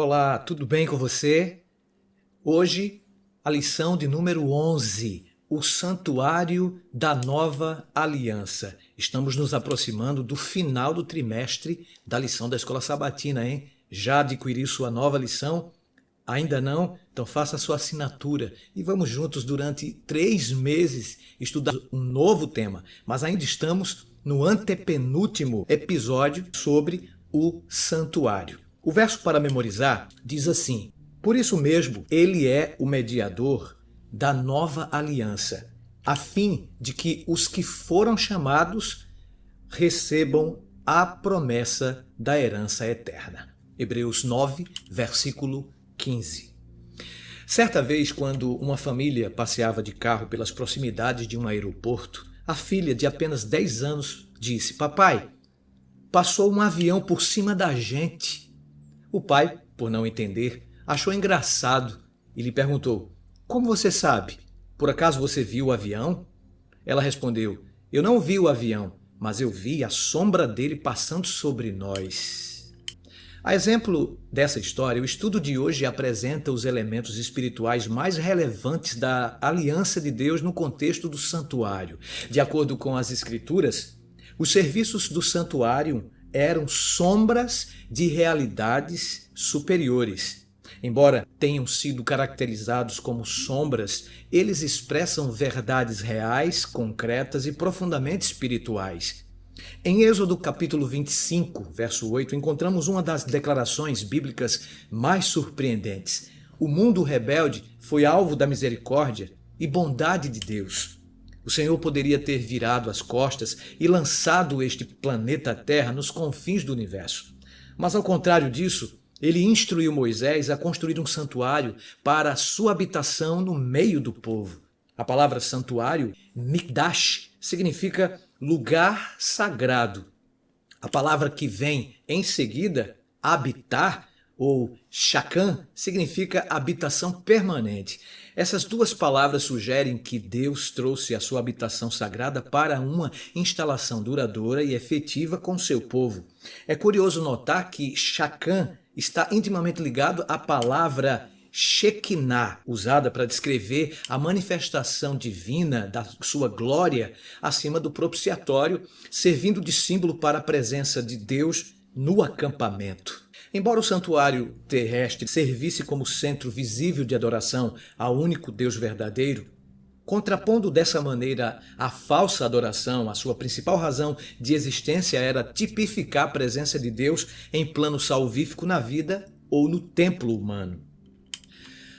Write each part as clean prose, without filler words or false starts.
Olá, tudo bem com você? Hoje, a lição de número 11, o Santuário da Nova Aliança. Estamos nos aproximando do final do trimestre da lição da Escola Sabatina, hein? Já adquiriu sua nova lição? Ainda não? Então faça a sua assinatura e vamos juntos durante 3 meses estudar um novo tema. Mas ainda estamos no antepenúltimo episódio sobre o santuário. O verso para memorizar diz assim: por isso mesmo, ele é o mediador da nova aliança, a fim de que os que foram chamados recebam a promessa da herança eterna. Hebreus 9, versículo 15. Certa vez, quando uma família passeava de carro pelas proximidades de um aeroporto, a filha de apenas 10 anos disse: papai, passou um avião por cima da gente. O pai, por não entender, achou engraçado e lhe perguntou: como você sabe? Por acaso você viu o avião? Ela respondeu: eu não vi o avião, mas eu vi a sombra dele passando sobre nós. A exemplo dessa história, o estudo de hoje apresenta os elementos espirituais mais relevantes da aliança de Deus no contexto do santuário. De acordo com as Escrituras, os serviços do santuário eram sombras de realidades superiores. Embora tenham sido caracterizados como sombras, eles expressam verdades reais, concretas e profundamente espirituais. Em Êxodo capítulo 25, verso 8, encontramos uma das declarações bíblicas mais surpreendentes. O mundo rebelde foi alvo da misericórdia e bondade de Deus. O Senhor poderia ter virado as costas e lançado este planeta Terra nos confins do universo. Mas, ao contrário disso, ele instruiu Moisés a construir um santuário para a sua habitação no meio do povo. A palavra santuário, mikdash, significa lugar sagrado. A palavra que vem em seguida, habitar, ou shakan, significa habitação permanente. Essas duas palavras sugerem que Deus trouxe a sua habitação sagrada para uma instalação duradoura e efetiva com seu povo. É curioso notar que shakan está intimamente ligado à palavra Shekinah, usada para descrever a manifestação divina da sua glória acima do propiciatório, servindo de símbolo para a presença de Deus no acampamento. Embora o santuário terrestre servisse como centro visível de adoração ao único Deus verdadeiro, contrapondo dessa maneira a falsa adoração, a sua principal razão de existência era tipificar a presença de Deus em plano salvífico na vida ou no templo humano.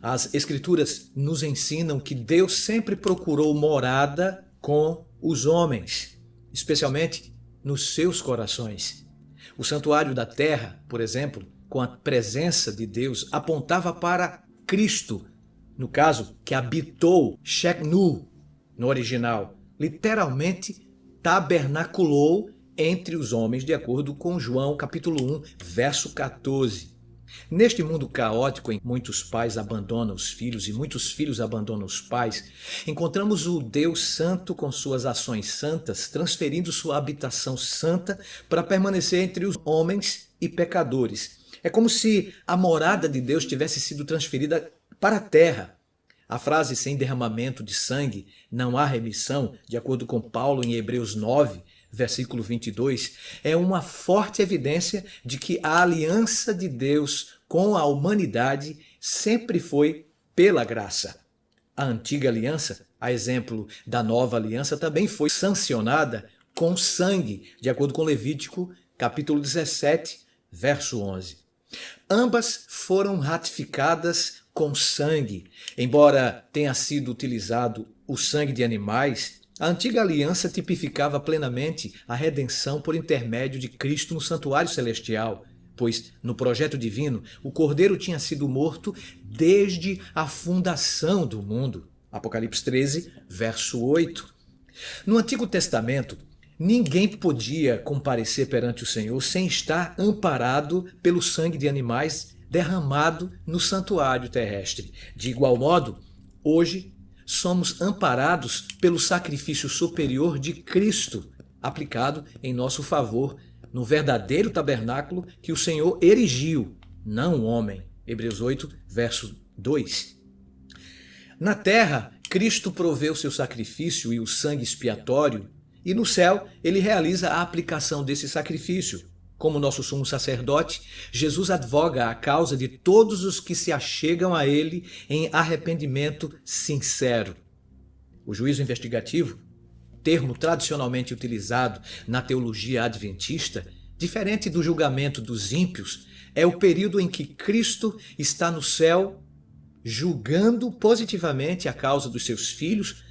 As Escrituras nos ensinam que Deus sempre procurou morada com os homens, especialmente nos seus corações. O santuário da terra, por exemplo, com a presença de Deus, apontava para Cristo, no caso, que habitou, Sheknu, no original, literalmente tabernaculou entre os homens, de acordo com João capítulo 1, verso 14. Neste mundo caótico em que muitos pais abandonam os filhos e muitos filhos abandonam os pais, encontramos o Deus Santo com suas ações santas, transferindo sua habitação santa para permanecer entre os homens e pecadores. É como se a morada de Deus tivesse sido transferida para a terra. A frase sem derramamento de sangue não há remissão, de acordo com Paulo em Hebreus 9, versículo 22, é uma forte evidência de que a aliança de Deus com a humanidade sempre foi pela graça. A antiga aliança, a exemplo da nova aliança, também foi sancionada com sangue, de acordo com Levítico, capítulo 17, verso 11. Ambas foram ratificadas com sangue. Embora tenha sido utilizado o sangue de animais, a antiga aliança tipificava plenamente a redenção por intermédio de Cristo no santuário celestial, pois, no projeto divino, o Cordeiro tinha sido morto desde a fundação do mundo. Apocalipse 13, verso 8. No Antigo Testamento, ninguém podia comparecer perante o Senhor sem estar amparado pelo sangue de animais derramado no santuário terrestre. De igual modo, hoje, somos amparados pelo sacrifício superior de Cristo, aplicado em nosso favor no verdadeiro tabernáculo que o Senhor erigiu não o homem. Hebreus 8, verso 2. Na terra, Cristo proveu seu sacrifício e o sangue expiatório, e no céu ele realiza a aplicação desse sacrifício. Como nosso sumo sacerdote, Jesus advoga a causa de todos os que se achegam a ele em arrependimento sincero. O juízo investigativo, termo tradicionalmente utilizado na teologia adventista, diferente do julgamento dos ímpios, é o período em que Cristo está no céu julgando positivamente a causa dos seus filhos,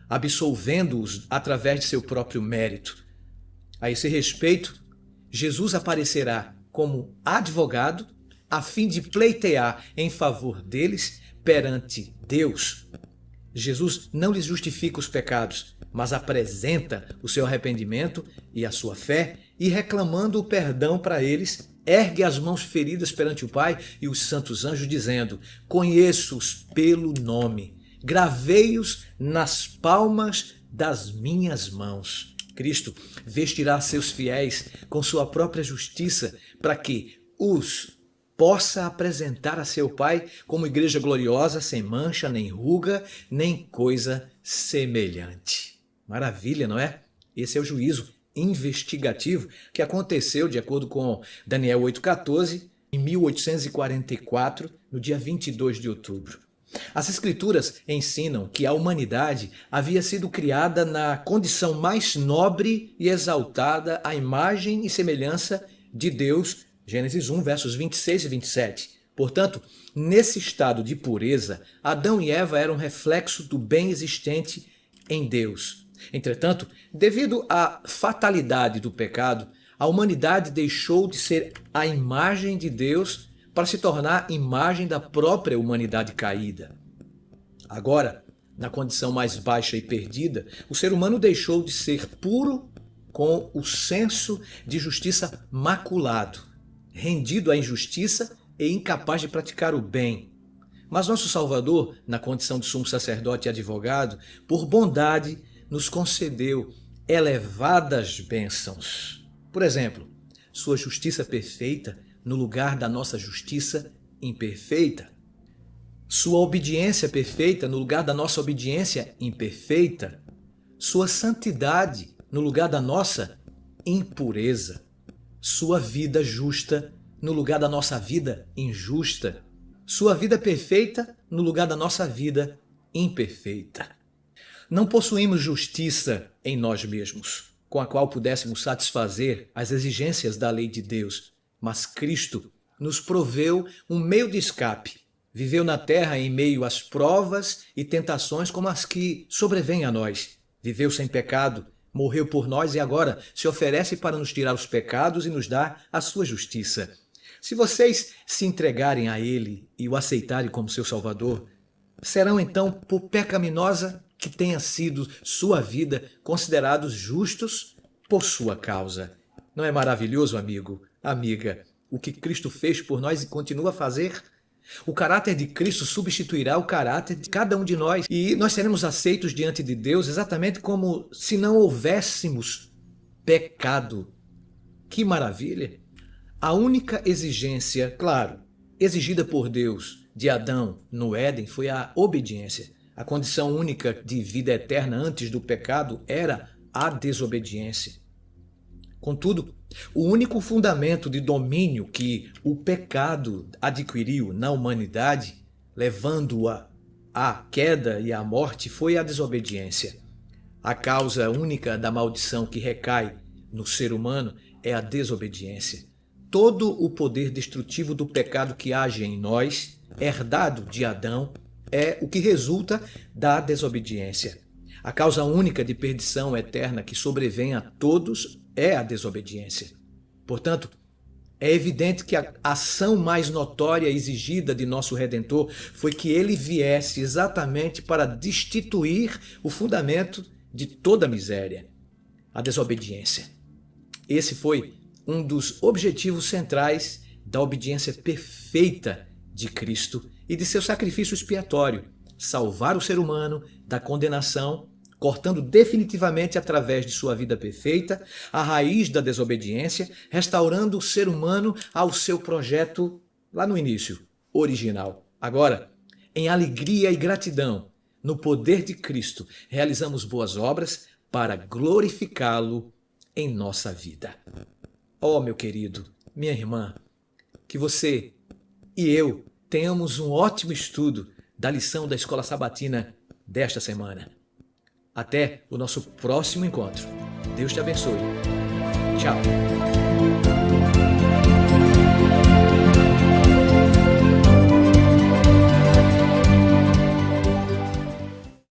absolvendo-os através de seu próprio mérito. A esse respeito, Jesus aparecerá como advogado a fim de pleitear em favor deles perante Deus. Jesus não lhes justifica os pecados, mas apresenta o seu arrependimento e a sua fé e, reclamando o perdão para eles, ergue as mãos feridas perante o Pai e os santos anjos, dizendo: conheço-os pelo nome, gravei-os nas palmas das minhas mãos. Cristo vestirá seus fiéis com sua própria justiça para que os possa apresentar a seu Pai como igreja gloriosa, sem mancha, nem ruga, nem coisa semelhante. Maravilha, não é? Esse é o juízo investigativo que aconteceu, de acordo com Daniel 8,14, em 1844, no dia 22 de outubro. As Escrituras ensinam que a humanidade havia sido criada na condição mais nobre e exaltada à imagem e semelhança de Deus, Gênesis 1, versos 26 e 27. Portanto, nesse estado de pureza, Adão e Eva eram reflexo do bem existente em Deus. Entretanto, devido à fatalidade do pecado, a humanidade deixou de ser a imagem de Deus para se tornar imagem da própria humanidade caída. Agora, na condição mais baixa e perdida, o ser humano deixou de ser puro com o senso de justiça maculado, rendido à injustiça e incapaz de praticar o bem. Mas nosso Salvador, na condição de sumo sacerdote e advogado, por bondade, nos concedeu elevadas bênçãos. Por exemplo, sua justiça perfeita no lugar da nossa justiça imperfeita. Sua obediência perfeita no lugar da nossa obediência imperfeita. Sua santidade no lugar da nossa impureza. Sua vida justa no lugar da nossa vida injusta. Sua vida perfeita no lugar da nossa vida imperfeita. Não possuímos justiça em nós mesmos, com a qual pudéssemos satisfazer as exigências da lei de Deus. Mas Cristo nos proveu um meio de escape. Viveu na terra em meio às provas e tentações como as que sobrevêm a nós. Viveu sem pecado, morreu por nós e agora se oferece para nos tirar os pecados e nos dar a sua justiça. Se vocês se entregarem a Ele e o aceitarem como seu Salvador, serão então, por pecaminosa que tenha sido sua vida, considerados justos por sua causa. Não é maravilhoso, amigo, amiga, o que Cristo fez por nós e continua a fazer? O caráter de Cristo substituirá o caráter de cada um de nós e nós seremos aceitos diante de Deus exatamente como se não houvéssemos pecado. Que maravilha! A única exigência, claro, exigida por Deus de Adão no Éden foi a obediência. A condição única de vida eterna antes do pecado era a desobediência. Contudo, o único fundamento de domínio que o pecado adquiriu na humanidade, levando-a à queda e à morte, foi a desobediência. A causa única da maldição que recai no ser humano é a desobediência. Todo o poder destrutivo do pecado que age em nós, herdado de Adão, é o que resulta da desobediência. A causa única de perdição eterna que sobrevém a todos é a desobediência. Portanto, é evidente que a ação mais notória exigida de nosso Redentor foi que ele viesse exatamente para destituir o fundamento de toda a miséria, a desobediência. Esse foi um dos objetivos centrais da obediência perfeita de Cristo e de seu sacrifício expiatório, salvar o ser humano da condenação, cortando definitivamente através de sua vida perfeita a raiz da desobediência, restaurando o ser humano ao seu projeto lá no início, original. Agora, em alegria e gratidão, no poder de Cristo, realizamos boas obras para glorificá-lo em nossa vida. Oh, meu querido, minha irmã, que você e eu tenhamos um ótimo estudo da lição da Escola Sabatina desta semana. Até o nosso próximo encontro. Deus te abençoe. Tchau.